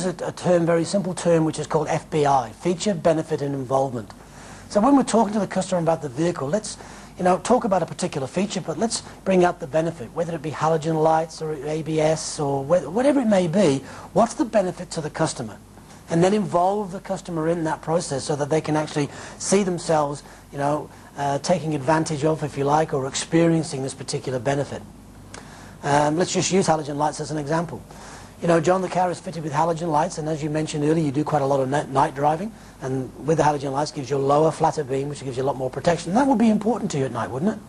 use a term, very simple term, which is called FBI, feature, benefit and involvement. So when we're talking to the customer about the vehicle, let's talk about a particular feature, but let's bring out the benefit, whether it be halogen lights or ABS or whatever it may be. What's the benefit to the customer? And then involve the customer in that process so that they can actually see themselves, taking advantage of, if you like, or experiencing this particular benefit. Let's just use halogen lights as an example. John, the car is fitted with halogen lights, and as you mentioned earlier, you do quite a lot of night driving, and with the halogen lights gives you a lower, flatter beam, which gives you a lot more protection. And that would be important to you at night, wouldn't it?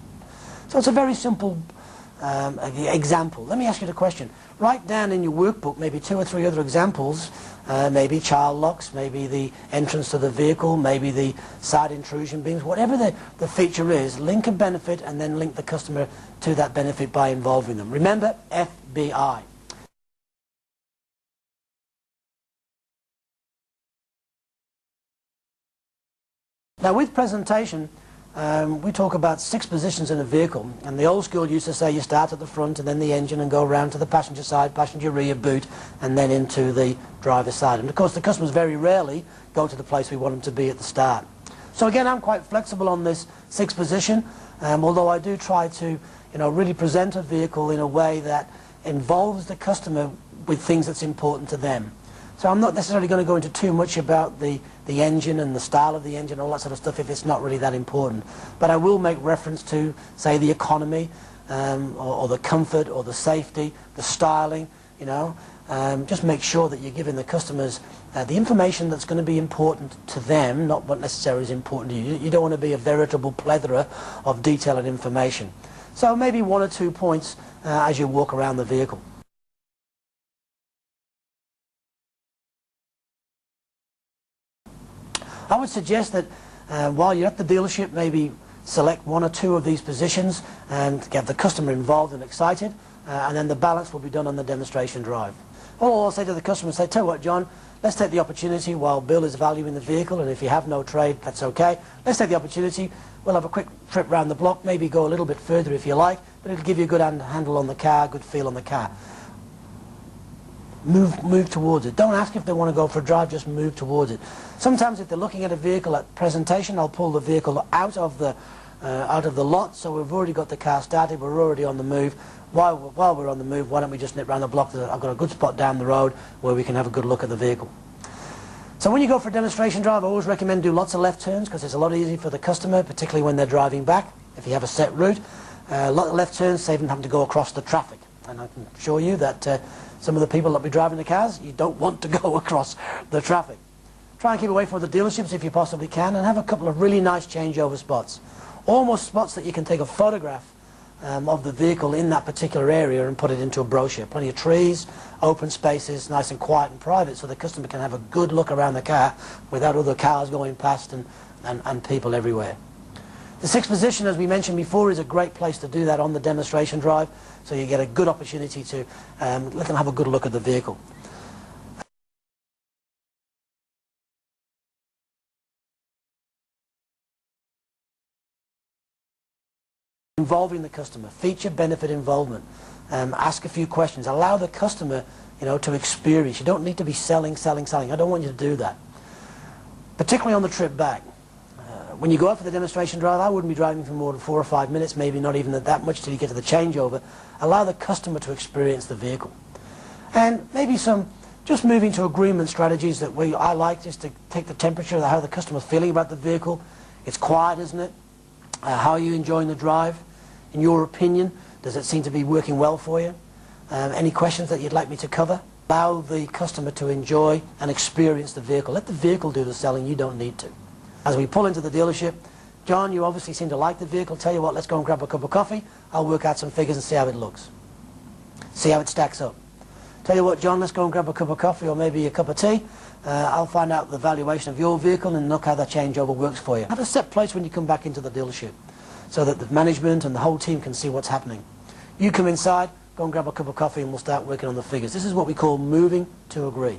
So it's a very simple example. Let me ask you the question. Write down in your workbook maybe 2 or 3 other examples, maybe child locks, maybe the entrance to the vehicle, maybe the side intrusion beams, whatever the feature is, link a benefit and then link the customer to that benefit by involving them. Remember, FBI. Now with presentation, we talk about 6 positions in a vehicle, and the old school used to say you start at the front and then the engine and go around to the passenger side, passenger rear, boot, and then into the driver's side. And of course the customers very rarely go to the place we want them to be at the start. So again, I'm quite flexible on this 6th position, although I do try to really present a vehicle in a way that involves the customer with things that's important to them. So I'm not necessarily going to go into too much about the engine and the style of the engine, all that sort of stuff, if it's not really that important. But I will make reference to, say, the economy, or the comfort, or the safety, the styling, just make sure that you're giving the customers the information that's going to be important to them, not what necessarily is important to you. You don't want to be a veritable plethora of detail and information. So maybe 1 or 2 points as you walk around the vehicle. I would suggest that while you're at the dealership, maybe select 1 or 2 of these positions and get the customer involved and excited, and then the balance will be done on the demonstration drive. Or I'll say to the customer, say, tell you what, John, let's take the opportunity while Bill is valuing the vehicle, and if you have no trade, that's okay. Let's take the opportunity, we'll have a quick trip round the block, maybe go a little bit further if you like, but it'll give you a good handle on the car, good feel on the car. Move towards it. Don't ask if they want to go for a drive, just move towards it. Sometimes if they're looking at a vehicle at presentation, I'll pull the vehicle out of the lot, so we've already got the car started, we're already on the move. While we're on the move, why don't we just nip round the block? I've got a good spot down the road where we can have a good look at the vehicle. So when you go for a demonstration drive, I always recommend do lots of left turns, because it's a lot easier for the customer, particularly when they're driving back, if you have a set route. A lot of left turns save them having to go across the traffic. And I can assure you that some of the people that will be driving the cars, you don't want to go across the traffic. Try and keep away from the dealerships if you possibly can, and have a couple of really nice changeover spots. Almost spots that you can take a photograph of the vehicle in that particular area and put it into a brochure. Plenty of trees, open spaces, nice and quiet and private, so the customer can have a good look around the car without other cars going past and people everywhere. The 6th position, as we mentioned before, is a great place to do that on the demonstration drive, so you get a good opportunity to let them have a good look at the vehicle. Involving the customer, feature, benefit, involvement. Ask a few questions. Allow the customer, to experience. You don't need to be selling. I don't want you to do that. Particularly on the trip back. When you go out for the demonstration drive, I wouldn't be driving for more than 4 or 5 minutes, maybe not even that much till you get to the changeover. Allow the customer to experience the vehicle. And maybe just moving to agreement strategies that I like, just to take the temperature of how the customer's feeling about the vehicle. It's quiet, isn't it? How are you enjoying the drive? In your opinion, does it seem to be working well for you? Any questions that you'd like me to cover? Allow the customer to enjoy and experience the vehicle. Let the vehicle do the selling, you don't need to. As we pull into the dealership, John, you obviously seem to like the vehicle. Tell you what, let's go and grab a cup of coffee. I'll work out some figures and see how it looks. See how it stacks up. Tell you what, John, let's go and grab a cup of coffee or maybe a cup of tea. I'll find out the valuation of your vehicle and look how that changeover works for you. Have a set place when you come back into the dealership so that the management and the whole team can see what's happening. You come inside, go and grab a cup of coffee and we'll start working on the figures. This is what we call moving to agree.